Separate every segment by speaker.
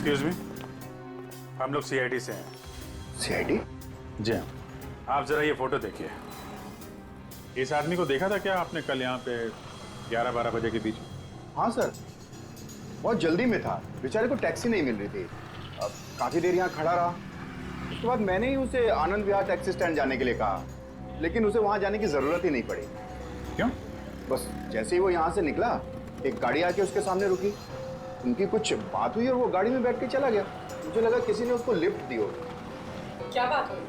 Speaker 1: Excuse me, हम लोग CID से हैं।
Speaker 2: सीआईडी?
Speaker 1: जी हाँ। आप जरा ये फोटो देखिए। इस आदमी को देखा था क्या आपने कल यहाँ पे 11-12 बजे के बीच में?
Speaker 2: हाँ सर, बहुत जल्दी में था, बेचारे को टैक्सी नहीं मिल रही थी। अब काफी देर यहाँ खड़ा रहा। उसके बाद मैंने ही उसे आनंद विहार टैक्सी स्टैंड जाने के लिए कहा, लेकिन उसे वहां जाने की जरूरत ही नहीं पड़ी।
Speaker 1: क्यों?
Speaker 2: बस जैसे ही वो यहाँ से निकला, एक गाड़ी आके उसके सामने रुकी। उनकी कुछ बात हुई और वो गाड़ी में बैठ के चला गया। मुझे लगा किसी ने उसको लिफ्ट दी होगी।
Speaker 3: क्या बात हुई?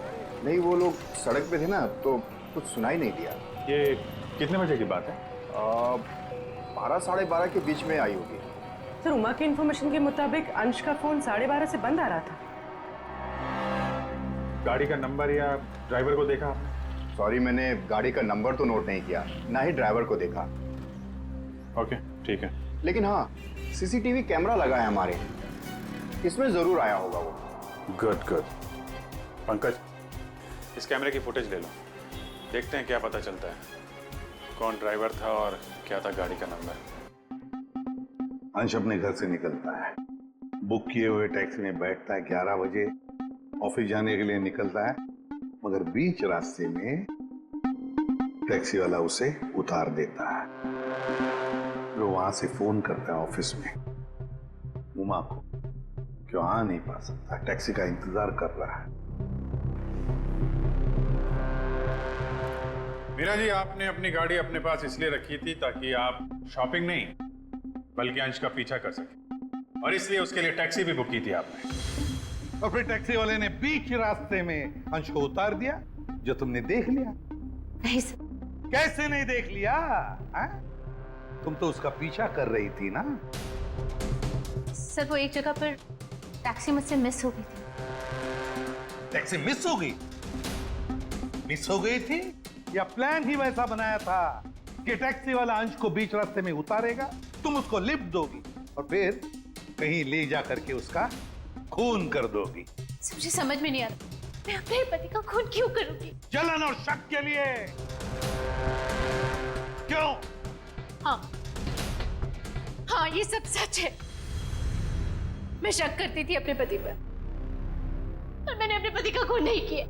Speaker 2: नहीं, वो लोग सड़क पे थे ना, तो कुछ सुनाई नहीं दिया।
Speaker 1: ये कितने बजे की बात है?
Speaker 2: 12-12:30 के बीच में आई होगी।
Speaker 3: सर, उमा की इन्फॉर्मेशन के मुताबिक अंश का फोन 12:30 से बंद आ रहा था।
Speaker 1: गाड़ी का नंबर या ड्राइवर को देखा आपने?
Speaker 2: सॉरी, मैंने गाड़ी का नंबर तो नोट नहीं किया, ना ही ड्राइवर को देखा।
Speaker 1: ओके, ठीक है।
Speaker 2: लेकिन हाँ, सीसीटीवी कैमरा लगा है हमारे, इसमें जरूर आया होगा वो।
Speaker 1: Good good. पंकज, इस कैमरे की फुटेज ले लो, देखते हैं क्या पता चलता है, कौन ड्राइवर था और क्या था गाड़ी का नंबर।
Speaker 4: अंश अपने घर से निकलता है, बुक किए हुए टैक्सी में बैठता है, 11 बजे ऑफिस जाने के लिए निकलता है, मगर बीच रास्ते में टैक्सी वाला उसे उतार देता है। वो वहां से फोन करता है ऑफिस में उमा को, क्यों आ नहीं पा सकता, टैक्सी का इंतजार कर रहा है।
Speaker 1: मीरा जी, आपने अपनी गाड़ी अपने पास इसलिए रखी थी ताकि आप शॉपिंग नहीं बल्कि अंश का पीछा कर सके, और इसलिए उसके लिए टैक्सी भी बुक की थी आपने।
Speaker 4: और फिर टैक्सी वाले ने बीच रास्ते में अंश को उतार दिया, जो तुमने देख लिया।
Speaker 5: नहीं सर।
Speaker 4: कैसे नहीं देख लिया? तुम तो उसका पीछा कर रही थी ना।
Speaker 5: सर, वो एक जगह पर टैक्सी मुझसे मिस हो गई थी।
Speaker 4: टैक्सी मिस हो गई? मिस हो गई थी या प्लान ही वैसा बनाया था कि टैक्सी वाला अंश को बीच रास्ते में उतारेगा, तुम उसको लिफ्ट दोगी और फिर कहीं ले जा करके उसका खून कर दोगी?
Speaker 5: मुझे समझ में नहीं आ रहा, मैं अपने पति का खून क्यों करूंगी?
Speaker 4: जलन और शक के लिए। क्यों?
Speaker 5: हाँ, ये सब सच है। मैं शक करती थी अपने पति पर, पर मैंने अपने पति का खून नहीं किया।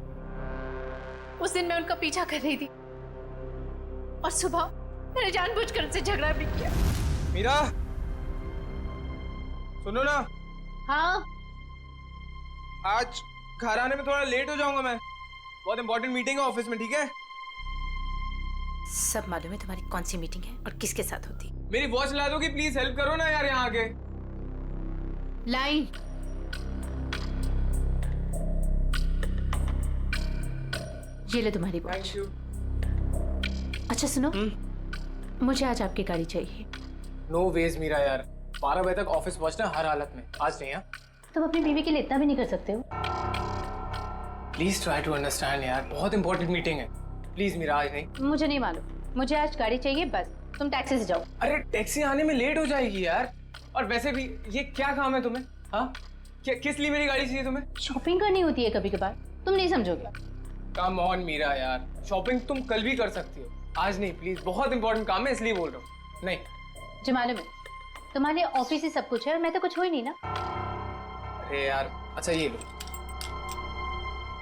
Speaker 5: उस दिन मैं उनका पीछा कर रही थी और सुबह मैंने जानबूझकर उनसे झगड़ा भी किया।
Speaker 6: मीरा, सुनो ना।
Speaker 5: हाँ?
Speaker 6: आज घर आने में थोड़ा लेट हो जाऊंगा मैं, बहुत इंपॉर्टेंट मीटिंग है ऑफिस में, ठीक है?
Speaker 5: सब मालूम है तुम्हारी कौन सी मीटिंग है और किसके साथ होती।
Speaker 6: मेरी वॉच ला दोगी प्लीज? हेल्प करो ना यार यहाँ आके।
Speaker 5: लाइन। ये ले तुम्हारी वॉच।
Speaker 6: Thank you.
Speaker 5: अच्छा सुनो, मुझे आज आपकी गाड़ी चाहिए।
Speaker 6: नो वेज मीरा यार, 12 बजे तक ऑफिस पहुंचना हर हालत में, आज नहीं। हाँ,
Speaker 5: तुम अपनी बीवी के लिए इतना भी नहीं कर सकते हो?
Speaker 6: प्लीज ट्राई टू अंडरस्टैंड यार, बहुत इंपॉर्टेंट मीटिंग है। प्लीज मीरा, आज नहीं।
Speaker 5: मुझे नहीं मालूम, मुझे आज गाड़ी चाहिए बस। तुम टैक्सी से जाओ।
Speaker 6: अरे टैक्सी आने में लेट हो जाएगी यार, और वैसे भी ये क्या काम है तुम्हें? हाँ, किस लिए मेरी गाड़ी चाहिए तुम्हें?
Speaker 5: शॉपिंग करनी होती है कभी कभार, तुम नहीं समझोगे।
Speaker 6: कम ऑन मीरा यार, शॉपिंग तुम कल भी कर सकती हो, आज नहीं प्लीज, बहुत इंपॉर्टेंट काम है इसलिए बोल रहा हूँ। नहीं
Speaker 5: जो मालूम है, तुम्हारे लिए ऑफिस ही सब कुछ है और मैं तो कुछ हो ही नहीं ना।
Speaker 6: अरे यार, अच्छा ये लो,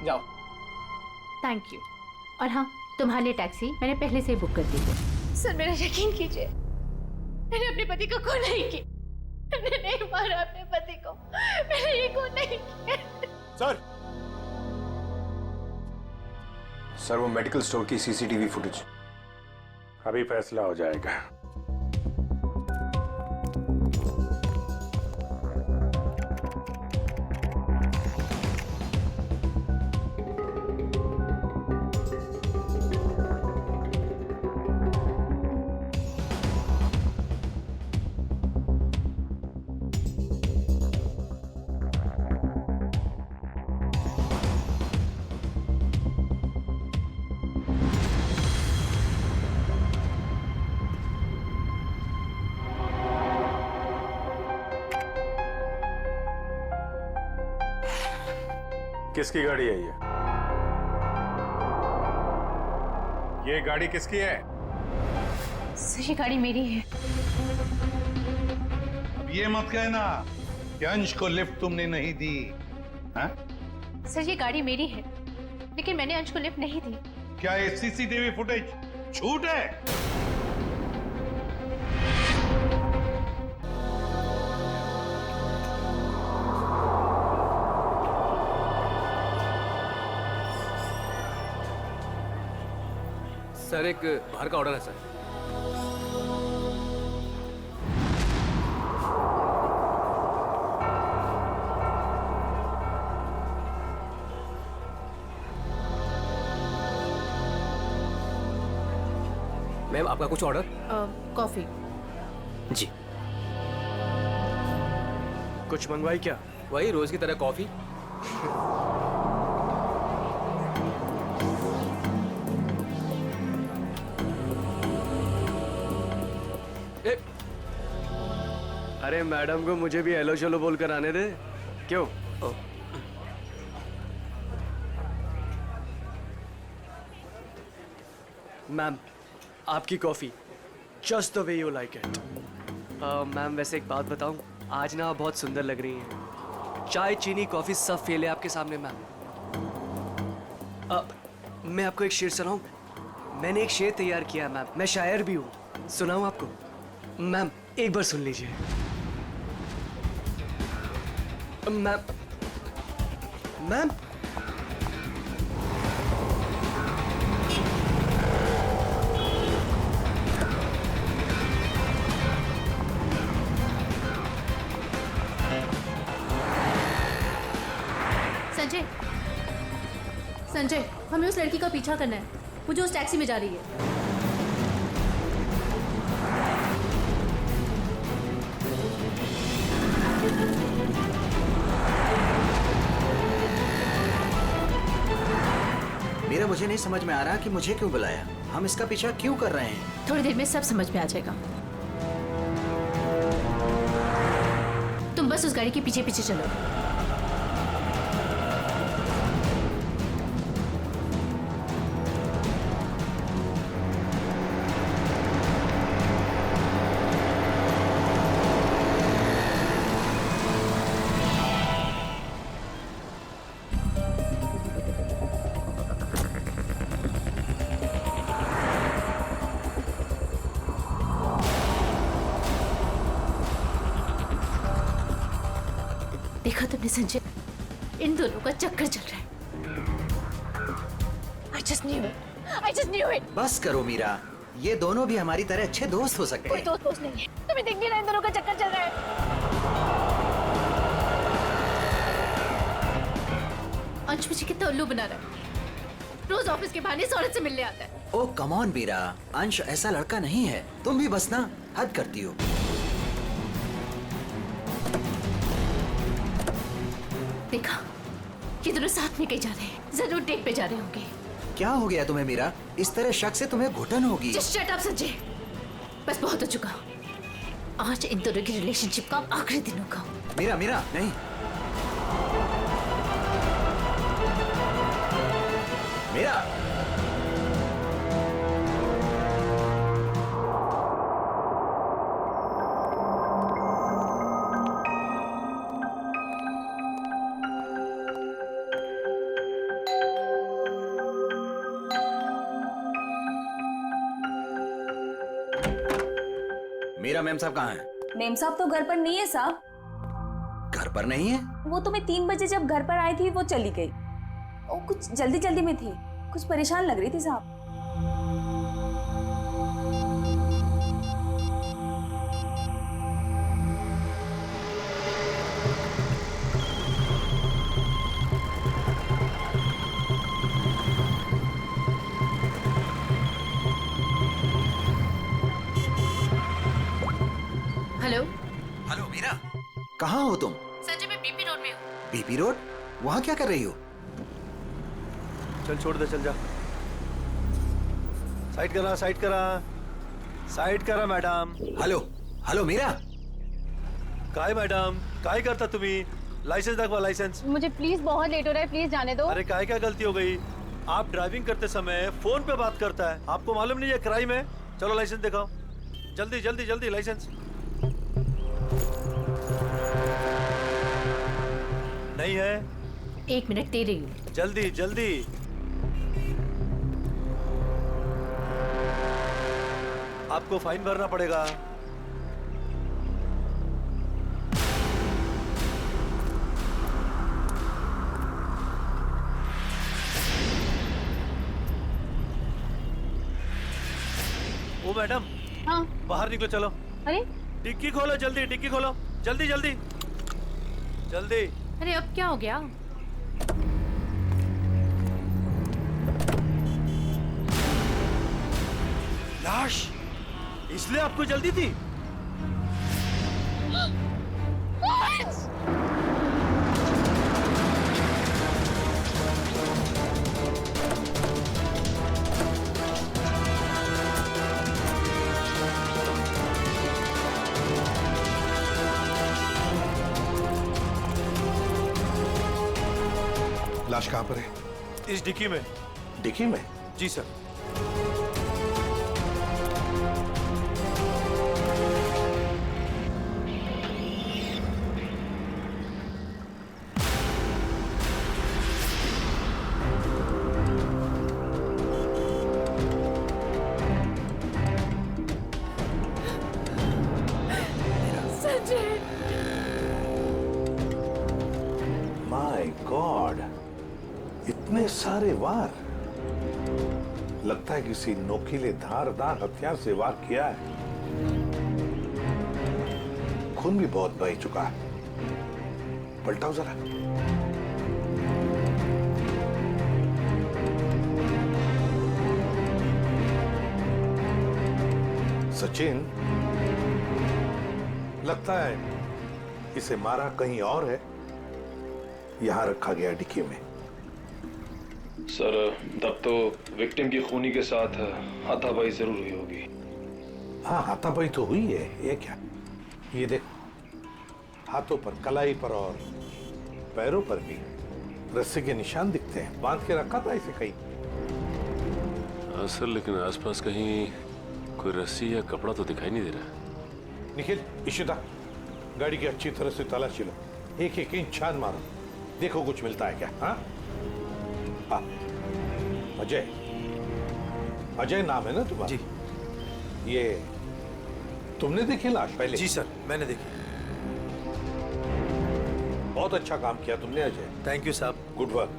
Speaker 6: जाओ।
Speaker 5: Thank you. और हाँ, तुम्हारे लिए टैक्सी मैंने पहले से ही बुक कर दी है। सर, मेरा यकीन कीजिए, मैंने अपने पति को खून नहीं किया। मैंने नहीं मारा अपने पति को, मैंने ये खून नहीं किया।
Speaker 2: सर, वो मेडिकल स्टोर की सीसीटीवी फुटेज।
Speaker 1: अभी फैसला हो जाएगा। किसकी गाड़ी है ये गाड़ी किसकी है?
Speaker 5: सर, ये गाड़ी मेरी है।
Speaker 4: अब ये मत कहना कि अंश को लिफ्ट तुमने नहीं दी? हाँ?
Speaker 5: सर ये गाड़ी मेरी है, लेकिन मैंने अंश को लिफ्ट नहीं दी।
Speaker 4: क्या ये सीसीटीवी फुटेज झूठ है?
Speaker 6: सर एक बाहर का ऑर्डर है सर। मैम आपका कुछ ऑर्डर?
Speaker 3: कॉफी।
Speaker 6: जी। कुछ मंगवाई क्या? वही रोज की तरह कॉफी। अरे मैडम को मुझे भी हेलो चलो बोल कर आने दे। क्यों? मैम आपकी coffee just the way you like it. Ma'am वैसे एक बात बताऊं, आज ना आप बहुत सुंदर लग रही हैं। चाय चीनी कॉफी सब फेल है आपके सामने मैम। मैं आपको एक शेर सुनाऊं? मैंने एक शेर तैयार किया है मैम, मैं शायर भी हूँ। सुनाऊं आपको? मैम एक बार सुन लीजिए। मैम मैम
Speaker 5: संजय, संजय हमें उस लड़की का पीछा करना है, वो जो उस टैक्सी में जा रही है।
Speaker 7: मेरा मुझे नहीं समझ में आ रहा कि मुझे क्यों बुलाया, हम इसका पीछा क्यों कर रहे हैं।
Speaker 5: थोड़ी देर में सब समझ में आ जाएगा। तुम बस उस गाड़ी के पीछे पीछे चलो। देखा तुमने संजय, इन दोनों का चक्कर चल रहा है। I just knew it. I just knew it.
Speaker 7: बस करो मीरा, ये दोनों भी हमारी तरह अच्छे दोस्त हो सकते
Speaker 5: कोई
Speaker 7: हैं।
Speaker 5: दोस्त नहीं है, तुम्हें दिख नहीं रहा इन दोनों का चक्कर चल रहा है। अंश मुझे कितना उल्लू बना रहा है। रोज ऑफिस के बहाने इस औरत से मिलने आता है।
Speaker 7: ओ कम ऑन मीरा, अंश ऐसा लड़का नहीं है, तुम भी बस ना हद करती हो।
Speaker 5: देखा, ये दोनों साथ में कहीं जा रहे हैं, जरूर डेट पे जा रहे होंगे।
Speaker 7: क्या हो गया तुम्हें मीरा? इस तरह शक से तुम्हें घुटन होगी।
Speaker 5: Just shut up संजय, बस बहुत हो चुका। आज इन दोनों की रिलेशनशिप का आखिरी दिन होगा।
Speaker 7: मीरा मीरा नहीं, मीरा मीरा मैम साहब कहाँ हैं?
Speaker 8: मेम साहब तो घर पर नहीं है साहब।
Speaker 7: घर पर नहीं है?
Speaker 8: वो तो मैं 3 बजे जब घर पर आई थी वो चली गई। वो कुछ जल्दी जल्दी में थी, कुछ परेशान लग रही थी साहब।
Speaker 5: हेलो
Speaker 7: हेलो मीरा, कहाँ हो तुम?
Speaker 5: संजय, मैं बीपी रोड में हूँ।
Speaker 7: BP road? वहाँ क्या कर रही हो?
Speaker 9: चल छोड़ दे, चल जा। साइड करा, साइड करा, साइड करा मैडम।
Speaker 7: हेलो हेलो मीरा,
Speaker 9: काय मैडम, काय करता तुम्ही? लाइसेंस दाखवा, लाइसेंस।
Speaker 10: मुझे प्लीज बहुत लेट हो रहा है, प्लीज जाने दो।
Speaker 9: अरे काय क्या गलती हो गई? आप ड्राइविंग करते समय फोन पे बात करता है, आपको मालूम नहीं है क्राइम है? चलो लाइसेंस दिखाओ, जल्दी जल्दी जल्दी लाइसेंस। नहीं है।
Speaker 5: 1 मिनट दे रही हूँ।
Speaker 9: जल्दी जल्दी। आपको फाइन भरना पड़ेगा। ओ मैडम,
Speaker 10: हाँ।
Speaker 9: बाहर निकलो, चलो।
Speaker 10: अरे
Speaker 9: डिक्की खोलो, जल्दी डिक्की खोलो, जल्दी जल्दी जल्दी।
Speaker 5: अरे अब क्या हो गया?
Speaker 9: लाश, इसलिए आपको जल्दी थी?
Speaker 4: लाश कहाँ पर है?
Speaker 9: इस डिक्की में।
Speaker 4: डिक्की में?
Speaker 9: जी सर।
Speaker 4: माय गॉड, इतने सारे वार। लगता है किसी नोकीले धारदार हथियार से वार किया है। खून भी बहुत बह चुका है। पलटाओ जरा। सचिन, लगता है इसे मारा कहीं और है, यहां रखा गया डिक्की में।
Speaker 11: सर, तब तो विक्टिम की खूनी के साथ हाथापाई जरूर हुई होगी।
Speaker 4: हाँ, हाथापाई तो हुई है। ये क्या? ये देख, हाथों पर, कलाई पर और पैरों पर भी रस्से के निशान दिखते हैं। बांध के रखा था इसे कहीं।
Speaker 11: हाँ सर, लेकिन आसपास कहीं कोई रस्सी या कपड़ा तो दिखाई नहीं दे रहा।
Speaker 4: निखिल, इशिता, गाड़ी की अच्छी तरह से तलाशी लो। एक एक इंच छान मारो, देखो कुछ मिलता है क्या। हाँ हाँ। अजय, अजय नाम है ना तुम्हारा?
Speaker 9: जी।
Speaker 4: ये तुमने देखी लाश पहले?
Speaker 9: जी सर, मैंने देखी।
Speaker 4: बहुत अच्छा काम किया तुमने अजय।
Speaker 9: थैंक यू साहब।
Speaker 4: Good work.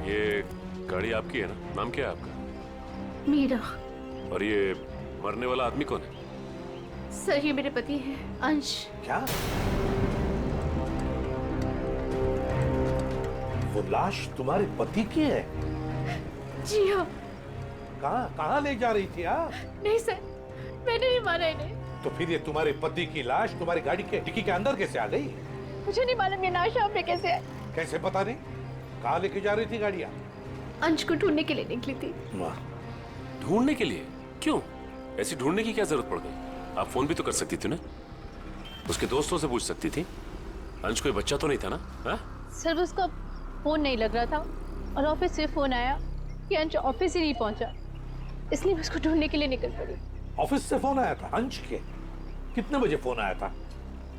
Speaker 11: ये गाड़ी आपकी है ना? नाम क्या है आपका?
Speaker 5: मीरा।
Speaker 11: और ये मरने वाला आदमी कौन है?
Speaker 5: सर, ये मेरे पति हैं, अंश।
Speaker 4: क्या? वो लाश तुम्हारे पति की है?
Speaker 5: जी हाँ।
Speaker 4: कहाँ कहाँ ले जा रही थी? हाँ,
Speaker 5: नहीं सर, मैंने नहीं मारा इन्हें।
Speaker 4: तो फिर ये तुम्हारे पति की लाश तुम्हारी गाड़ी के डिक्की के अंदर कैसे आ गई?
Speaker 10: मुझे नहीं मालूम ये लाश यहाँ पे कैसे है।
Speaker 4: कैसे पता नहीं? कहाँ लेके जा रही थी गाड़ियाँ?
Speaker 5: अंश को ढूंढने के लिए निकली थी।
Speaker 4: वाह।
Speaker 11: ढूंढने के लिए? क्यों? ऐसी ढूंढने की क्या जरूरत पड़ गई? आप फोन भी तो कर सकती थी ना, उसके दोस्तों से पूछ सकती थी। अंश कोई बच्चा तो नहीं था ना? हा?
Speaker 10: सर, उसका फोन नहीं लग रहा था और ऑफिस से फोन आया कि अंश ऑफिस ही नहीं पहुंचा, इसलिए मैं उसको ढूंढने के लिए निकल पड़ी।
Speaker 4: ऑफिस से फोन आया था अंश के? कितने बजे फोन आया था?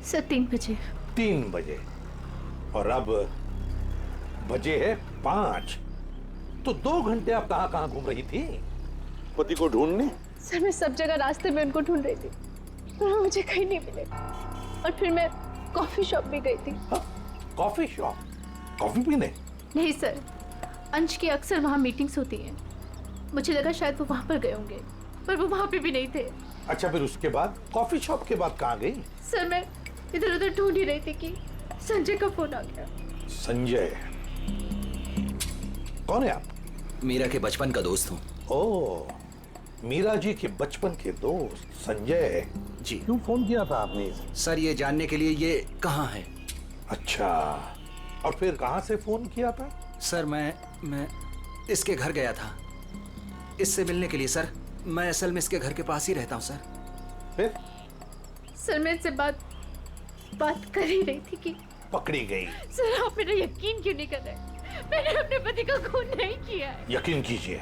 Speaker 5: सर 3 बजे।
Speaker 4: 3 बजे। और अब बजे है 5। तो 2 घंटे आप कहाँ कहाँ घूम रही थी पति को ढूंढने?
Speaker 10: सर, मैं सब जगह रास्ते में उनको ढूंढ रही थी, पर वो मुझे कहीं नहीं मिले। और फिर मैं कॉफी शॉप भी गई थी।
Speaker 4: Coffee shop? कॉफी पीने?
Speaker 5: नहीं सर, अंश की अक्सर वहाँ मीटिंग्स होती हैं। मुझे लगा शायद वो वहाँ पर गए होंगे, पर वो वहाँ पे भी नहीं थे।
Speaker 4: अच्छा, फिर उसके बाद कॉफी शॉप के बाद कहाँ गई?
Speaker 5: सर, मैं इधर उधर ढूंढ ही रही थी कि संजय का फोन आ गया।
Speaker 4: संजय? कौन है आप?
Speaker 7: मीरा के बचपन का दोस्त हूँ।
Speaker 4: ओह, मीरा जी के बचपन के दोस्त संजय
Speaker 7: जी।
Speaker 4: क्यों फोन किया था आपने?
Speaker 7: सर, ये जानने के लिए ये कहाँ है।
Speaker 4: अच्छा, और फिर कहाँ से फोन किया था?
Speaker 7: सर, मैं इसके घर गया था इससे मिलने के लिए। सर, मैं असल में इसके घर के पास ही रहता हूँ सर।
Speaker 4: फिर?
Speaker 5: सर, मैं इनसे बात कर ही रही थी कि
Speaker 4: पकड़ी गई।
Speaker 5: सर, आप मेरा यकीन क्यों नहीं कर रहे? मैंने अपने पति का खून नहीं किया है।
Speaker 4: यकीन कीजिए,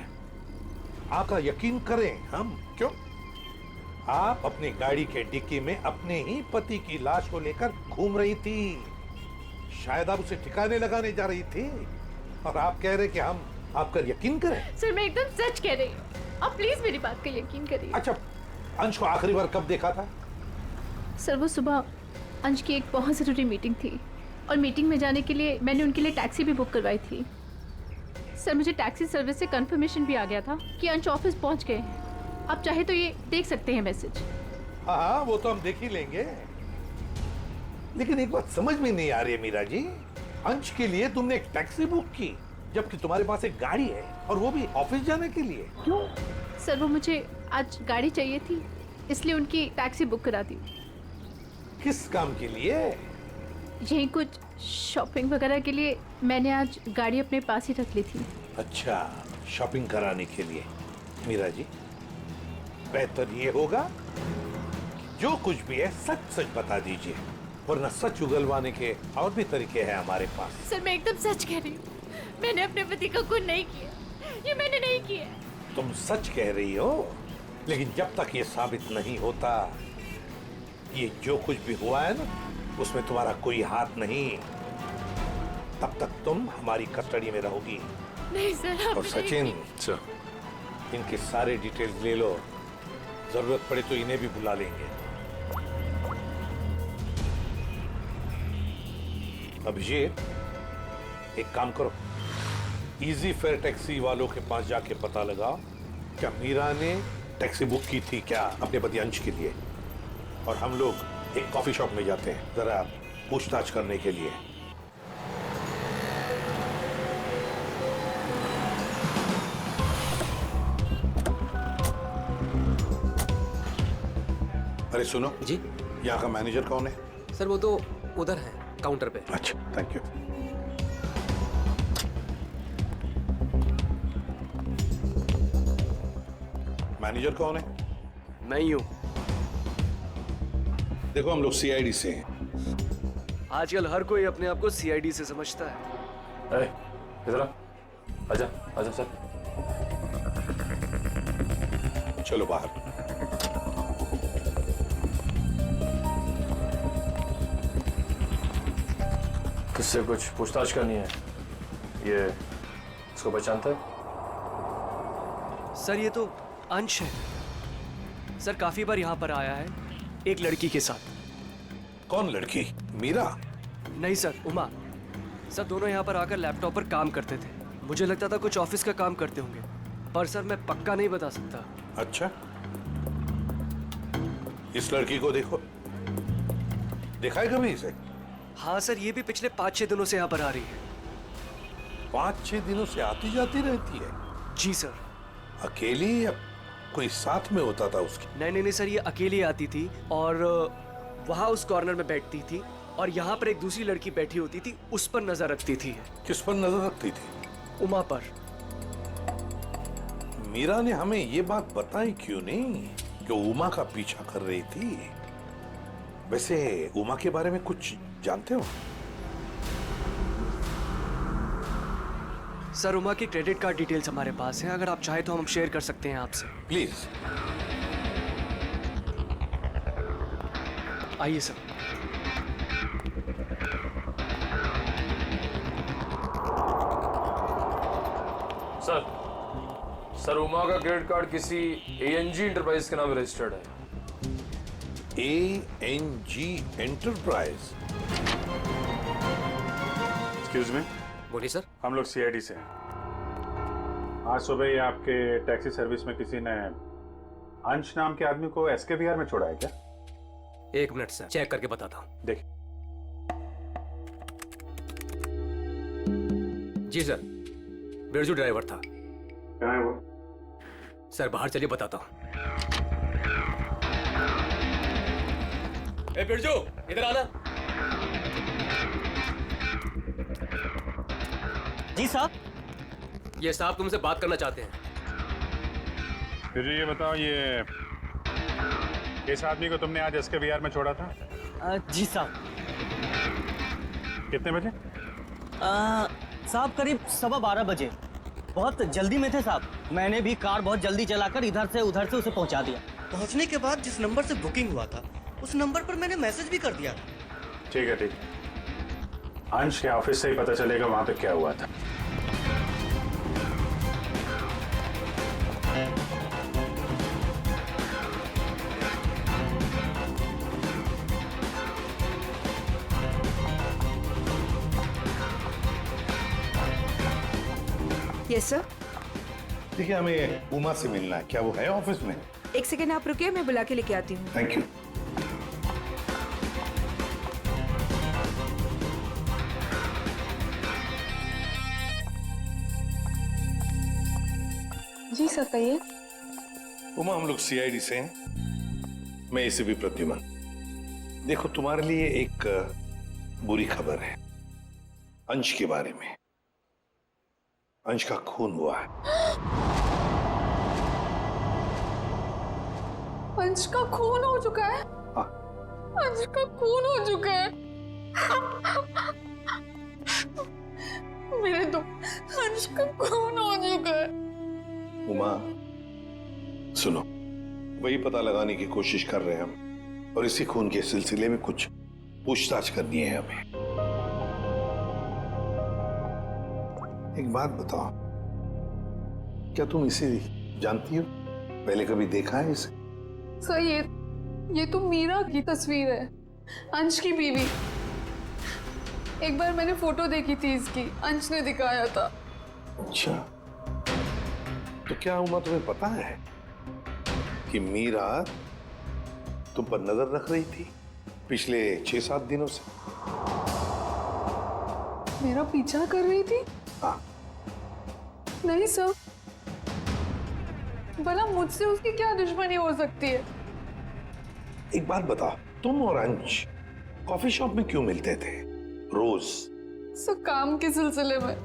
Speaker 4: आपका यकीन करें हम? क्यों? आप अपनी गाड़ी के डिक्की में अपने ही पति की लाश को लेकर घूम रही थी। शायद आप उसे ठिकाने लगाने जा रही थी और आप कह रहे कि हम आप पर यकीन करें।
Speaker 5: सर मैं एकदम सच कह रही हूँ, आप प्लीज मेरी बात का यकीन करिए।
Speaker 4: अच्छा, अंश को आखिरी बार कब देखा था?
Speaker 5: सर वो सुबह अंश की एक बहुत ज़रूरी मीटिंग थी और मीटिंग में जाने के लिए मैंने उनके लिए टैक्सी भी बुक करवाई थी। सर मुझे टैक्सी सर्विस से कंफर्मेशन भी आ गया था कि अंश ऑफिस पहुंच गए हैं। आप चाहे तो ये देख सकते हैं मैसेज।
Speaker 4: हाँ, वो तो हम देख ही लेंगे। लेकिन एक बात समझ में नहीं आ रही है मीरा जी, अंश के लिए तुमने एक टैक्सी बुक की जबकि तुम्हारे पास एक गाड़ी है और वो भी ऑफिस जाने के लिए। क्यों?
Speaker 5: सर वो मुझे आज गाड़ी चाहिए थी इसलिए उनकी टैक्सी बुक करा दी।
Speaker 4: किस काम के लिए?
Speaker 5: यही कुछ शॉपिंग वगैरह के लिए मैंने आज गाड़ी अपने पास ही रख ली थी।
Speaker 4: अच्छा, शॉपिंग कराने के लिए। मीरा जी, बेहतर ये होगा कि जो कुछ भी है सच सच बता दीजिए, वरना सच उगलवाने के और भी तरीके हैं हमारे पास।
Speaker 5: सर मैं एकदम सच कह रही हूँ, मैंने अपने पति का खून नहीं किया, ये मैंने नहीं किया।
Speaker 4: तुम सच कह रही हो, लेकिन जब तक ये साबित नहीं होता, ये जो कुछ भी हुआ है ना, उसमें तुम्हारा कोई हाथ नहीं, तब तक तुम हमारी कस्टडी में रहोगी।
Speaker 5: नहीं सर।
Speaker 4: और सचिन, इनके सारे डिटेल्स ले लो, जरूरत पड़े तो इन्हें भी बुला लेंगे। अभिषेक, एक काम करो, इजी फेयर टैक्सी वालों के पास जाके पता लगाओ क्या मीरा ने टैक्सी बुक की थी क्या अपने पति अंश के लिए, और हम लोग एक कॉफी शॉप में जाते हैं जरा पूछताछ करने के लिए। अरे सुनो
Speaker 7: जी,
Speaker 4: यहाँ का मैनेजर कौन है?
Speaker 7: सर वो तो उधर है काउंटर पे।
Speaker 4: अच्छा, थैंक यू। मैनेजर कौन है?
Speaker 6: मैं ही हूँ।
Speaker 4: देखो, हम लोग सीआईडी से हैं।
Speaker 6: आजकल हर कोई अपने आप को सीआईडी से समझता है।
Speaker 11: इधर आ, आजा आजा सर।
Speaker 4: चलो बाहर।
Speaker 11: किससे कुछ पूछताछ करनी है? ये इसको पहचानता है?
Speaker 6: सर ये तो अंश है। सर काफी बार यहाँ पर आया है एक लड़की के साथ।
Speaker 4: कौन लड़की? मीरा?
Speaker 6: नहीं सर, उमा। सर दोनों यहाँ पर आकर लैपटॉप पर काम करते थे। मुझे लगता था कुछ ऑफिस का काम करते होंगे, पर सर मैं पक्का नहीं बता सकता।
Speaker 4: अच्छा, इस लड़की को देखो, देखा है कभी इसे?
Speaker 6: हाँ सर, ये भी पिछले 5-6 दिनों से यहाँ पर आ रही है।
Speaker 4: 5-6 दिनों से आती जाती रहती है?
Speaker 6: जी सर।
Speaker 4: अकेली या कोई साथ में होता था उसके?
Speaker 6: नहीं सर, ये अकेली आती थी और वहाँ उस कॉर्नर में बैठती थी और यहाँ पर एक दूसरी लड़की बैठी होती थी, उस पर नजर रखती थी।
Speaker 4: किस पर नजर रखती थी?
Speaker 6: उमा पर।
Speaker 4: मीरा ने हमें ये बात बताई क्यों नहीं कि उमा का पीछा कर रही थी? वैसे उमा के बारे में कुछ जानते हो?
Speaker 6: सर उमा की क्रेडिट कार्ड डिटेल्स हमारे पास हैं, अगर आप चाहे तो हम शेयर कर सकते हैं आपसे।
Speaker 4: प्लीज।
Speaker 6: आइए सर।
Speaker 11: सर उमा का क्रेडिट कार्ड किसी ANG इंटरप्राइज के नाम रजिस्टर्ड है।
Speaker 4: ANG enterprise?
Speaker 1: Excuse me.
Speaker 7: बोलिए सर।
Speaker 1: हम लोग सीआईडी से हैं। आज सुबह ही आपके टैक्सी सर्विस में किसी ने अंश नाम के आदमी को SKVR में छोड़ा है क्या?
Speaker 7: 1 मिनट सर, चेक करके बताता हूँ।
Speaker 1: देखिए।
Speaker 7: जी सर, बिरजू ड्राइवर था।
Speaker 1: कहाँ है वो?
Speaker 7: सर बाहर चलिए, बताता हूँ। ए बिरजू, इधर आना।
Speaker 6: जी साहब।
Speaker 7: ये साहब तुमसे बात करना चाहते हैं।
Speaker 1: फिर ये बताओ, ये किस आदमी को तुमने आज SKVR में छोड़ा था?
Speaker 12: जी साहब।
Speaker 1: कितने बजे?
Speaker 12: साहब करीब 12:15 बजे। बहुत जल्दी में थे साहब, मैंने भी कार बहुत जल्दी चलाकर इधर से उधर से उसे पहुंचा दिया। पहुंचने के बाद जिस नंबर से बुकिंग हुआ था उस नंबर पर मैंने मैसेज भी कर दिया था।
Speaker 1: ठीक है, ठीक। अंश के ऑफिस से ही पता चलेगा वहां पे क्या हुआ था।
Speaker 13: Yes sir.
Speaker 4: देखिए, हमें उमा से मिलना है। क्या वो है ऑफिस में?
Speaker 13: एक सेकेंड आप रुकिए, मैं बुला के लेके आती हूँ।
Speaker 4: Thank you.
Speaker 13: जी सर, कहिए।
Speaker 4: उमा, हम लोग सीआईडी से हैं। मैं एसीपी प्रद्युमन। देखो, तुम्हारे लिए एक बुरी खबर है अंश के बारे में। अंश का खून हुआ है।
Speaker 8: अंश का खून हो चुका है?
Speaker 4: हाँ।
Speaker 8: अंश का खून हो चुका है। मेरे तो अंश का खून हो चुका है।
Speaker 4: उमा, सुनो, वही पता लगाने की कोशिश कर रहे हैं हम, और इसी खून के सिलसिले में कुछ पूछताछ करनी है हमें। एक बात बताओ, क्या तुम इसे जानती हो? पहले कभी देखा है इसे?
Speaker 8: सर, ये तो मीरा की तस्वीर है, अंश की बीवी। एक बार मैंने फोटो देखी थी इसकी, अंश ने दिखाया था।
Speaker 4: अच्छा, तो क्या उमा तुम्हें पता है कि मीरा तुम पर नजर रख रही थी पिछले 6-7 दिनों से?
Speaker 8: मेरा पीछा कर रही थी?
Speaker 4: हाँ।
Speaker 8: नहीं सर, भला मुझसे उसकी क्या दुश्मनी हो सकती है?
Speaker 4: एक बात बताओ, तुम और अंश कॉफी शॉप में क्यों मिलते थे रोज?
Speaker 8: सर, काम के सिलसिले में।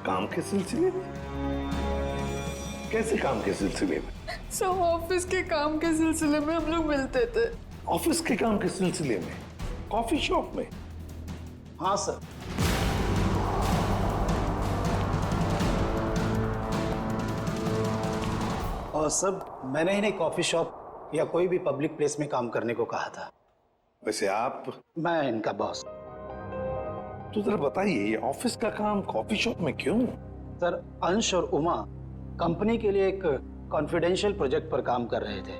Speaker 4: काम के सिलसिले में? कैसे काम के सिलसिले में?
Speaker 8: सर, ऑफिस के काम के सिलसिले में हम लोग मिलते थे।
Speaker 4: ऑफिस के काम के सिलसिले में कॉफी शॉप में?
Speaker 12: हाँ सर। और सब मैंने इन्हें कॉफी शॉप या कोई भी पब्लिक प्लेस में काम करने को कहा था।
Speaker 4: वैसे आप?
Speaker 12: मैं इनका बॉस।
Speaker 4: तो जरा बताइए, ये ऑफिस का काम कॉफी शॉप में क्यों?
Speaker 12: सर, अंश और उमा कंपनी के लिए एक कॉन्फिडेंशियल प्रोजेक्ट पर काम कर रहे थे,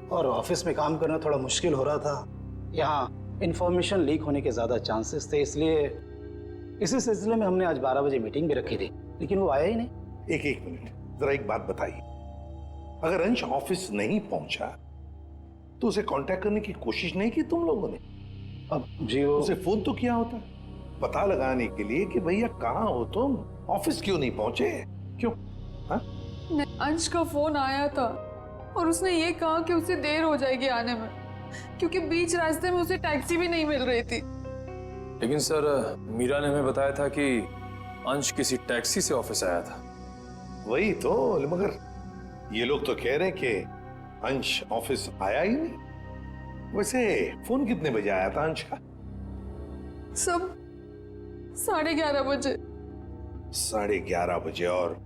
Speaker 12: और ऑफिस में काम करना थोड़ा मुश्किल हो रहा था। यहाँ इंफॉर्मेशन लीक होने के ज्यादा चांसेस थे, इसलिए इसी सिलसिले में हमने आज 12 बजे मीटिंग भी रखी थी, लेकिन वो आया ही नहीं।
Speaker 4: एक मिनट, जरा एक बात बताइए, अगर अंश ऑफिस नहीं पहुंचा तो उसे कांटेक्ट करने की कोशिश नहीं की तुम लोगों ने?
Speaker 12: अब जी, वो
Speaker 4: उसे फोन तो किया होता पता लगाने के लिए कि भैया कहाँ हो तुम, ऑफिस क्यों नहीं पहुंचे? क्यों? हाँ?
Speaker 8: अंश का फोन आया था और उसने ये कहा कि उसे देर हो जाएगी आने में, क्योंकि बीच रास्ते में उसे टैक्सी भी नहीं मिल रही थी।
Speaker 14: लेकिन सर, मीरा ने हमें बताया था कि अंश किसी टैक्सी से ऑफिस आया था।
Speaker 4: वही तो, मगर ये लोग तो कह रहे हैं कि अंश ऑफिस आया ही नहीं। वैसे फोन कितने बजे आया था अंश का?
Speaker 8: सब 11:30 बजे।
Speaker 4: 11:30 बजे, और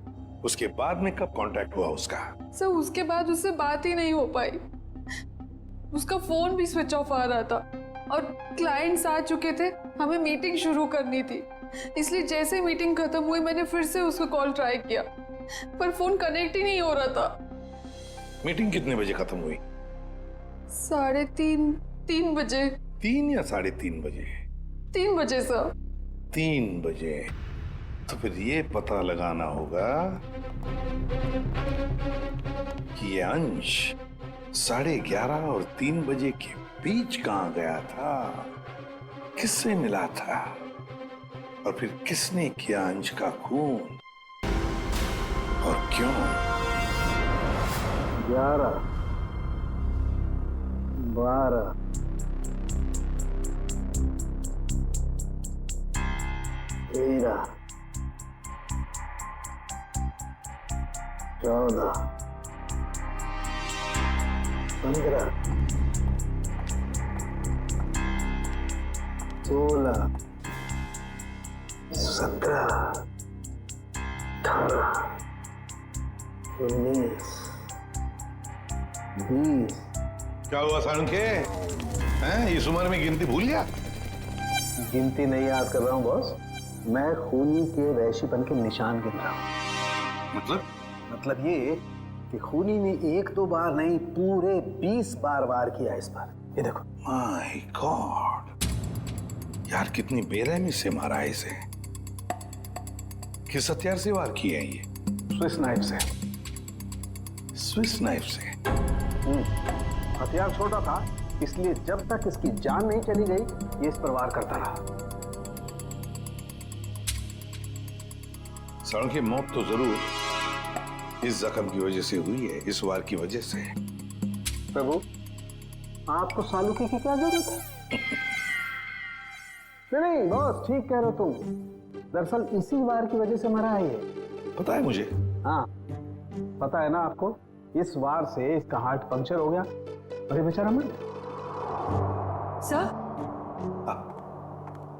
Speaker 4: उसके बाद में कब कांटेक्ट हुआ उसका?
Speaker 8: सर, उसके बाद उससे बात ही नहीं हो पाई। उसका फोन भी स्विच ऑफ आ रहा था और क्लाइंट्स आ चुके थे, हमें मीटिंग शुरू करनी थी, इसलिए जैसे मीटिंग खत्म हुई मैंने फिर से उसको कॉल ट्राई किया, पर फोन कनेक्ट ही नहीं हो रहा था।
Speaker 4: मीटिंग कितने बजे खत्म हुई?
Speaker 8: 3:30 बजे।
Speaker 4: 3 या 3:30 बजे?
Speaker 8: 3 बजे सर।
Speaker 4: 3 बजे। तो फिर ये पता लगाना होगा कि ये अंश 11:30 और 3 बजे के बीच कहां गया था, किससे मिला था, और फिर किसने किया अंश का खून, और क्यों?
Speaker 12: 11, 12, 13, 14, 15, 16, 17, 18, 19,
Speaker 4: क्या हुआ सालुंके? हैं, इस उम्र में गिनती भूल गया?
Speaker 12: गिनती नहीं याद कर रहा हूँ बॉस, मैं खूनी के वैश्यपन के निशान गिन रहा हूँ। मतलब ये कि खूनी ने 1-2 बार नहीं, पूरे 20 बार वार किया इस पर। ये देखो।
Speaker 4: माय गॉड, यार कितनी बेरहमी से मारा है इसे। किस हथियार से वार किए हैं ये?
Speaker 12: स्विस नाइफ से।
Speaker 4: स्विस नाइफ से?
Speaker 12: हथियार छोटा था, इसलिए जब तक इसकी जान नहीं चली गई ये इस पर वार करता रहा।
Speaker 4: सालुंके की मौत तो जरूर इस जख्म की वजह से हुई है, इस वार की वजह से।
Speaker 12: प्रभु, आपको सालुके की क्या जरूरत है? नहीं बॉस, ठीक कह रहे हो तुम। दरअसल इसी वार की वजह से मरा है ये।
Speaker 4: पता है मुझे।
Speaker 12: हाँ पता है ना आपको, इस वार से इसका हार्ट पंक्चर हो गया और ये बेचारा मर गया।
Speaker 3: सर,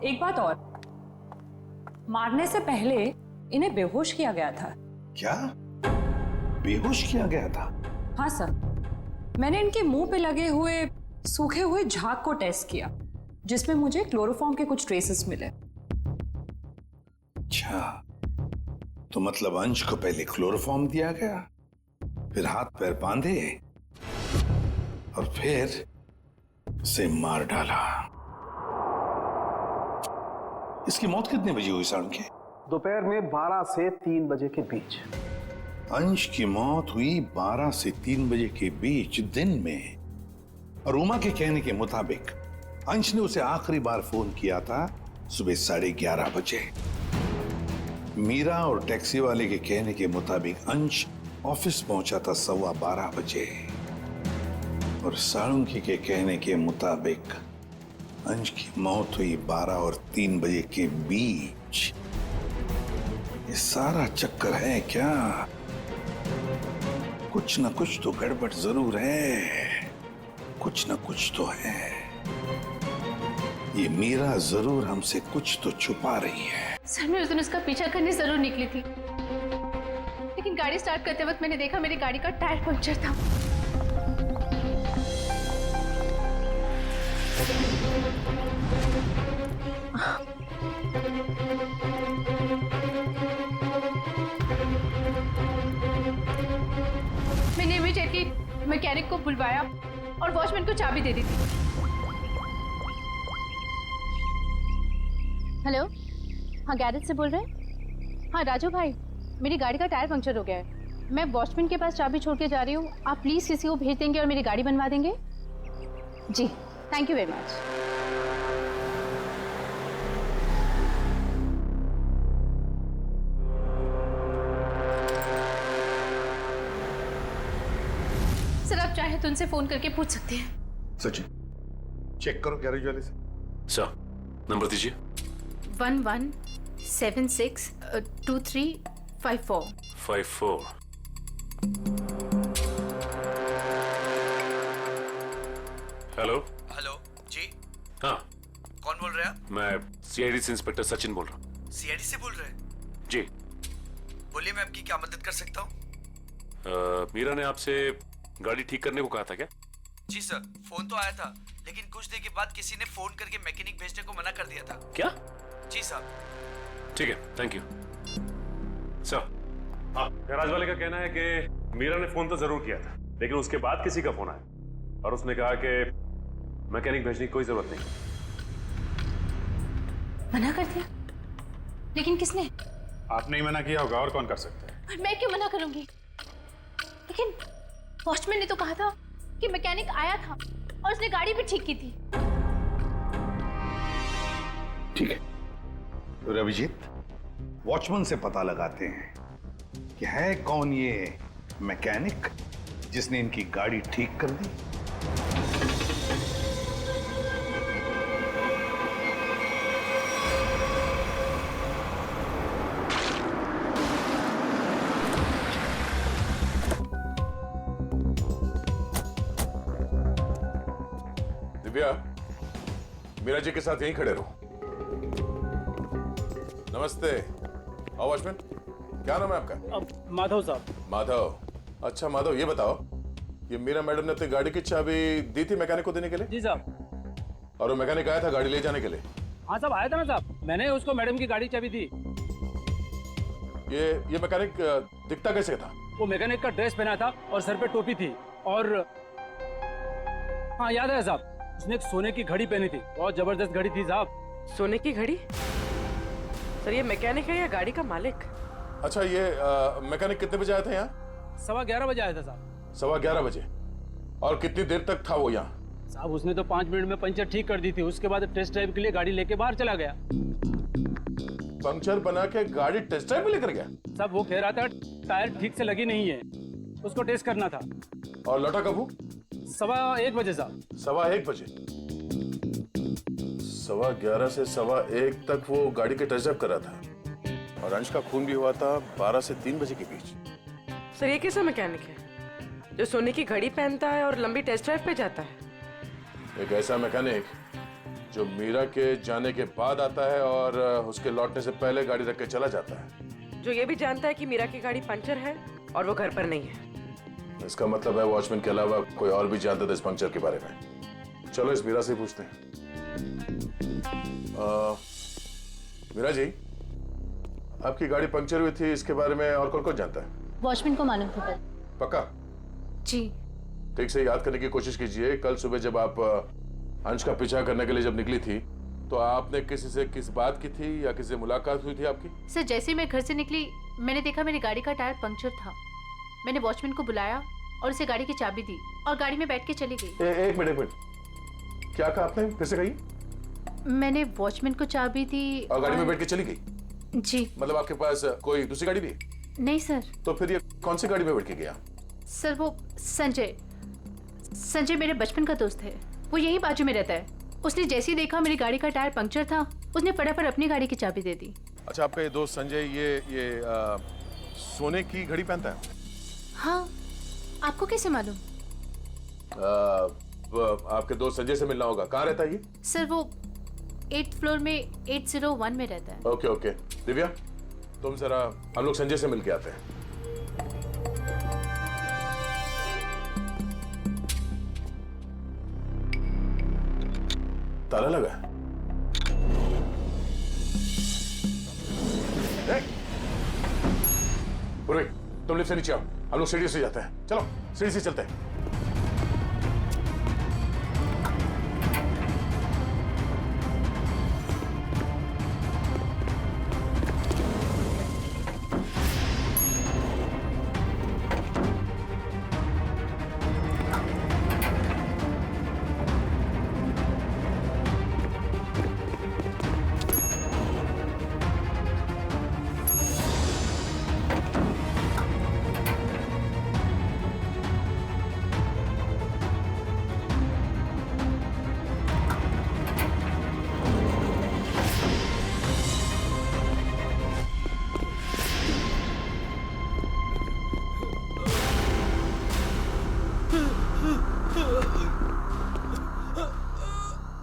Speaker 3: एक बात और, मारने से पहले इन्हें बेहोश किया गया था।
Speaker 4: क्या? बेहोश किया गया था?
Speaker 3: हाँ सर, मैंने इनके मुंह पे लगे हुए सूखे हुए झाग को टेस्ट किया, जिसमें मुझे क्लोरोफॉर्म के कुछ ट्रेसेस मिले।
Speaker 4: अच्छा, तो मतलब अंश को पहले क्लोरोफॉर्म दिया गया, फिर हाथ पैर बांधे और फिर उसे मार डाला। इसकी मौत कितने बजे हुई सालुंके?
Speaker 12: दोपहर में 12 से 3 बजे के बीच।
Speaker 4: अंश की मौत हुई 12 से 3 बजे के बीच दिन में, और उमा के कहने के मुताबिक अंश ने उसे आखिरी बार फोन किया था सुबह 11:30 बजे। मीरा और टैक्सी वाले के कहने के मुताबिक अंश ऑफिस पहुंचा था 12:15 बजे, और सालुंके के कहने के मुताबिक अंश की मौत हुई 12 और 3 बजे के बीच। ये सारा चक्कर है क्या? कुछ ना कुछ तो गड़बड़ जरूर है, कुछ ना कुछ तो है। ये मीरा जरूर हमसे कुछ तो छुपा रही है।
Speaker 5: सर, मैं उस दिन उसका पीछा करने जरूर निकली थी, लेकिन गाड़ी स्टार्ट करते वक्त मैंने देखा मेरी गाड़ी का टायर पंक्चर था। मैंने इमीडिएटली मैकेनिक को बुलवाया और वॉचमैन को चाबी दे दी थी। हेलो, हाँ गैरेज से बोल रहे हैं? हाँ राजू भाई, मेरी गाड़ी का टायर पंक्चर हो गया है। मैं वॉचमैन के पास चाबी छोड़ के जा रही हूँ, आप प्लीज़ किसी को भेज देंगे और मेरी गाड़ी बनवा देंगे? जी, thank you very much. Sir, आप चाहे तो उनसे फोन करके पूछ सकते हैं।
Speaker 4: सचिन, चेक करो गैरेज वाले से।
Speaker 11: सर, नंबर दीजिए।
Speaker 5: 11762354।
Speaker 11: हेलो।
Speaker 7: हेलो जी।
Speaker 11: हाँ,
Speaker 7: कौन बोल रहे हैं आप?
Speaker 11: मैं सीआईडी से इंस्पेक्टर सचिन बोल रहा हूँ।
Speaker 7: सीआईडी से बोल रहे हैं?
Speaker 11: जी।
Speaker 7: बोलिए, मैं आपकी क्या मदद कर सकता हूँ?
Speaker 11: मीरा ने आपसे गाड़ी ठीक करने को कहा था क्या?
Speaker 7: जी सर, फोन तो आया था, लेकिन कुछ देर के बाद किसी ने फोन करके मैकेनिक भेजने को मना कर दिया था।
Speaker 11: क्या?
Speaker 7: जी साहब।
Speaker 11: ठीक है, थैंक यू सर। गैराज वाले का कहना है कि मीरा ने फोन तो जरूर किया था, लेकिन उसके बाद किसी का फोन आया और उसने कहा कि मैकेनिक भेजने की कोई जरूरत नहीं।
Speaker 5: मना कर दिया? लेकिन किसने?
Speaker 1: आपने ही मना किया होगा, और कौन कर सकता है?
Speaker 5: और मैं क्यों मना करूंगी? लेकिन वॉचमैन ने तो कहा था कि मैकेनिक आया था और उसने गाड़ी भी ठीक की थी।
Speaker 4: ठीक है, तो अभिजीत, वॉचमैन से पता लगाते हैं कि है कौन ये मैकेनिक जिसने इनकी गाड़ी ठीक कर दी।
Speaker 15: दिव्या, मीरा जी के साथ यहीं खड़े रहो। नमस्ते। आओ वॉचमैन, क्या नाम है आपका?
Speaker 16: माधव साहब।
Speaker 15: माधव, अच्छा माधव, ये बताओ ये मीरा मैडम ने अपनी गाड़ी की चाबी दी थी मैकेनिक को देने के लिए?
Speaker 16: जी साहब।
Speaker 15: और वो मैकेनिक आया था गाड़ी ले जाने के लिए?
Speaker 16: हाँ साहब, आया था ना साहब, मैंने उसको मैडम की गाड़ी चाबी दी।
Speaker 15: ये मैकेनिक दिखता कैसे था?
Speaker 16: वो मैकेनिक का ड्रेस पहना था और सर पे टोपी थी, और हाँ याद है साहब, उसने एक सोने की घड़ी पहनी थी, बहुत जबरदस्त घड़ी थी साहब।
Speaker 17: सोने की घड़ी? सर ये मैकेनिक है या गाड़ी का मालिक?
Speaker 15: अच्छा, ये मैकेनिक कितने बजे आया था यहाँ?
Speaker 16: 11:15 बजे आया था साहब।
Speaker 15: 11:15 बजे? और कितनी देर तक था वो यहाँ?
Speaker 16: साहब उसने तो 5 मिनट में पंचर ठीक कर दी थी, उसके बाद टेस्ट ड्राइव के लिए गाड़ी लेके बाहर चला गया।
Speaker 15: पंक्चर बना के गाड़ी टेस्ट ड्राइव में लेकर गया?
Speaker 16: साहब वो कह रहा था टायर ठीक से लगी नहीं है, उसको टेस्ट करना था।
Speaker 15: और लौटा कब वो?
Speaker 16: 1:15 बजे साहब।
Speaker 15: 1:15 बजे? 11:15 से 1:15 तक वो गाड़ी के टेस्ट ड्राइव कर रहा था, और अंश का खून भी हुआ था 12 से 3 बजे के बीच।
Speaker 17: सर ये कैसा मैकेनिक है जो सोने की घड़ी पहनता है और लंबी टेस्ट ड्राइव पे जाता है?
Speaker 15: एक ऐसा मैकेनिक जो मीरा के जाने के बाद आता है और उसके लौटने से पहले गाड़ी रख के चला जाता है,
Speaker 17: जो ये भी जानता है कि मीरा की गाड़ी पंचर है और वो घर पर नहीं है।
Speaker 15: इसका मतलब है वॉचमैन के अलावा कोई और भी जानता था इस पंक्चर के बारे में। चलो इस मीरा से पूछते हैं। मीरा जी, आपकी गाड़ी पंक्चर हुई थी, इसके बारे में और कौन कौन जानता है?
Speaker 5: वॉचमैन को मालूम था।
Speaker 15: पक्का?
Speaker 5: जी।
Speaker 15: ठीक से याद करने की कोशिश कीजिए। कल सुबह जब आप अंश का पीछा करने के लिए जब निकली थी, तो आपने किसी से किस बात की थी या किसी से मुलाकात हुई थी आपकी?
Speaker 5: सर जैसे ही मैं घर से निकली, मैंने देखा मेरी गाड़ी का टायर पंक्चर था। मैंने वॉचमैन को बुलाया और उसे गाड़ी की चाबी दी और गाड़ी में बैठ के चली गई।
Speaker 15: एक मिनट, क्या कहा आपने? फिर से कहिए।
Speaker 5: मैंने वॉचमैन को चाबी दी
Speaker 15: और गाड़ी में बैठ के चली गई?
Speaker 5: जी।
Speaker 15: मतलब आपके पास कोई दूसरी गाड़ी भी?
Speaker 5: नहीं सर।
Speaker 15: तो फिर ये कौन सी गाड़ी में बैठ के गया?
Speaker 5: सर वो संजय मेरे बचपन का दोस्त है, वो यही बाजू में रहता है। उसने जैसे ही देखा मेरी गाड़ी का टायर पंक्चर था, उसने फटाफट अपनी गाड़ी की चाबी दे दी।
Speaker 15: अच्छा, आपका ये दोस्त संजय ये सोने की घड़ी पहनता है?
Speaker 5: हाँ, आपको कैसे मालूम?
Speaker 15: आपके दोस्त संजय से मिलना होगा। कहाँ रहता है ये?
Speaker 5: सर वो 8th फ्लोर में 801 में रहता है।
Speaker 15: ओके। दिव्या, तुम जरा हम लोग संजय से मिलके आते हैं। ताला लगा है। पूर्वी, तुम लिफ्ट से नीचे आओ, हम लोग सीढ़ी से जाते हैं। चलो सीढ़ी से चलते हैं।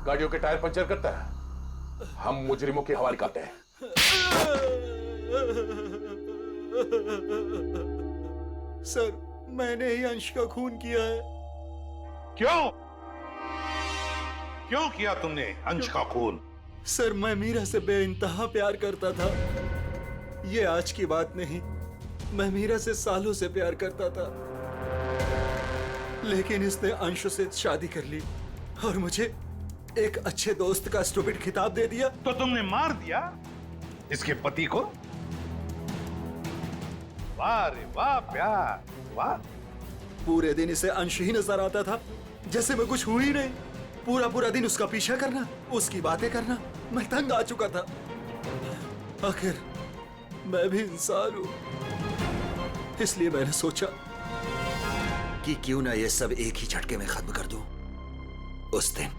Speaker 15: गाड़ियों के टायर पंचर करता है, हम मुजरिमों के हवाले करते हैं।
Speaker 18: सर मैंने ही अंश का खून किया है। क्यों किया तुमने अंश का खून? सर मैं मीरा से बेइंतहा प्यार करता था। ये आज की बात नहीं, मैं मीरा से सालों से प्यार करता था, लेकिन इसने अंश से शादी कर ली और मुझे एक अच्छे दोस्त का स्टूपिड खिताब दे दिया।
Speaker 19: तो तुमने मार दिया इसके पति को? वाह रे वाह प्यार, वाह।
Speaker 18: पूरे दिन इसे अंश ही नजर आता था, जैसे मैं कुछ हुई नहीं। पूरा दिन उसका पीछा करना, उसकी बातें करना, मैं तंग आ चुका था। आखिर मैं भी इंसान हूं, इसलिए मैंने सोचा
Speaker 7: कि क्यों ना ये सब एक ही झटके में खत्म कर दूं। उस दिन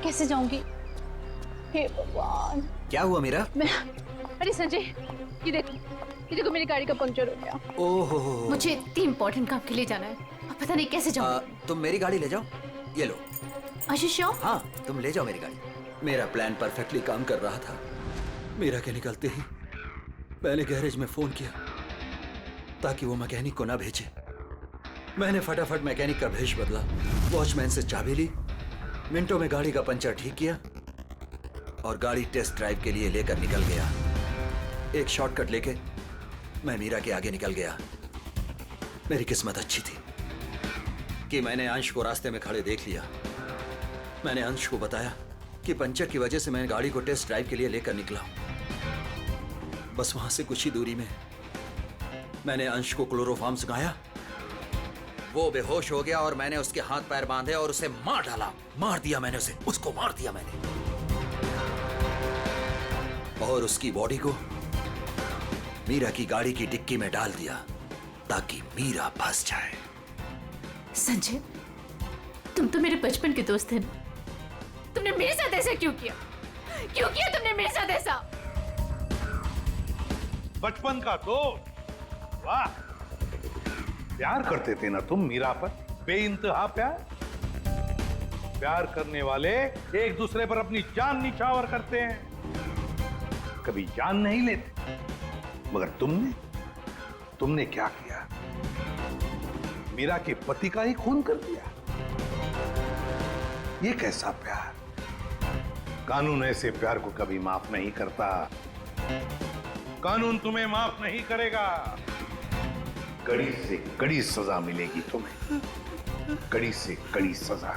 Speaker 10: कैसे जाऊंगी? हे भगवान।
Speaker 7: क्या हुआ मीरा?
Speaker 10: मैं अरे संजय, ये देखो मेरी गाड़ी का पंक्चर हो गया।
Speaker 7: ओहो।
Speaker 5: मुझे इतनी इंपॉर्टेंट काम के लिए जाना है, अब पता नहीं कैसे जाऊँ।
Speaker 7: तुम मेरी गाड़ी ले जाओ, ये लो।
Speaker 5: श्योर?
Speaker 7: हाँ, तुम ले जाओ मेरी गाड़ी। मेरा प्लान परफेक्टली काम कर रहा था। मीरा के निकलते ही मैंने गैरेज में फोन किया ताकि वो मैकेनिक को ना भेजे। मैंने फटाफट मैकेनिक का भेष बदला, वॉचमैन से चाबी ली, मिनटों में गाड़ी का पंचर ठीक किया और गाड़ी टेस्ट ड्राइव के लिए लेकर निकल गया। एक शॉर्टकट लेके मैं मीरा के आगे निकल गया। मेरी किस्मत अच्छी थी कि मैंने अंश को रास्ते में खड़े देख लिया। मैंने अंश को बताया कि पंचर की वजह से मैं गाड़ी को टेस्ट ड्राइव के लिए लेकर निकला। बस वहां से कुछ ही दूरी में मैंने अंश को क्लोरोफॉर्म सुखाया। वो बेहोश हो गया और मैंने उसके हाथ पैर बांधे और उसे मार डाला। मार दिया मैंने उसे, उसको मार दिया मैंने। और उसकी बॉडी को मीरा की गाड़ी की डिक्की में डाल दिया ताकि मीरा फंस जाए।
Speaker 5: संजय, तुम तो मेरे बचपन के दोस्त थे ना, तुमने मेरे साथ ऐसा क्यों किया? क्यों किया तुमने मेरे साथ ऐसा?
Speaker 19: बचपन का दोस्त, वाह। प्यार करते थे ना तुम मीरा पर, बेइंतहा प्यार। प्यार करने वाले एक दूसरे पर अपनी जान निछावर करते हैं, कभी जान नहीं लेते। मगर तुमने क्या किया? मीरा के पति का ही खून कर दिया। ये कैसा प्यार? कानून ऐसे प्यार को कभी माफ नहीं करता। कानून तुम्हें माफ नहीं करेगा। कड़ी से कड़ी सजा मिलेगी तुम्हें, कड़ी से कड़ी सजा।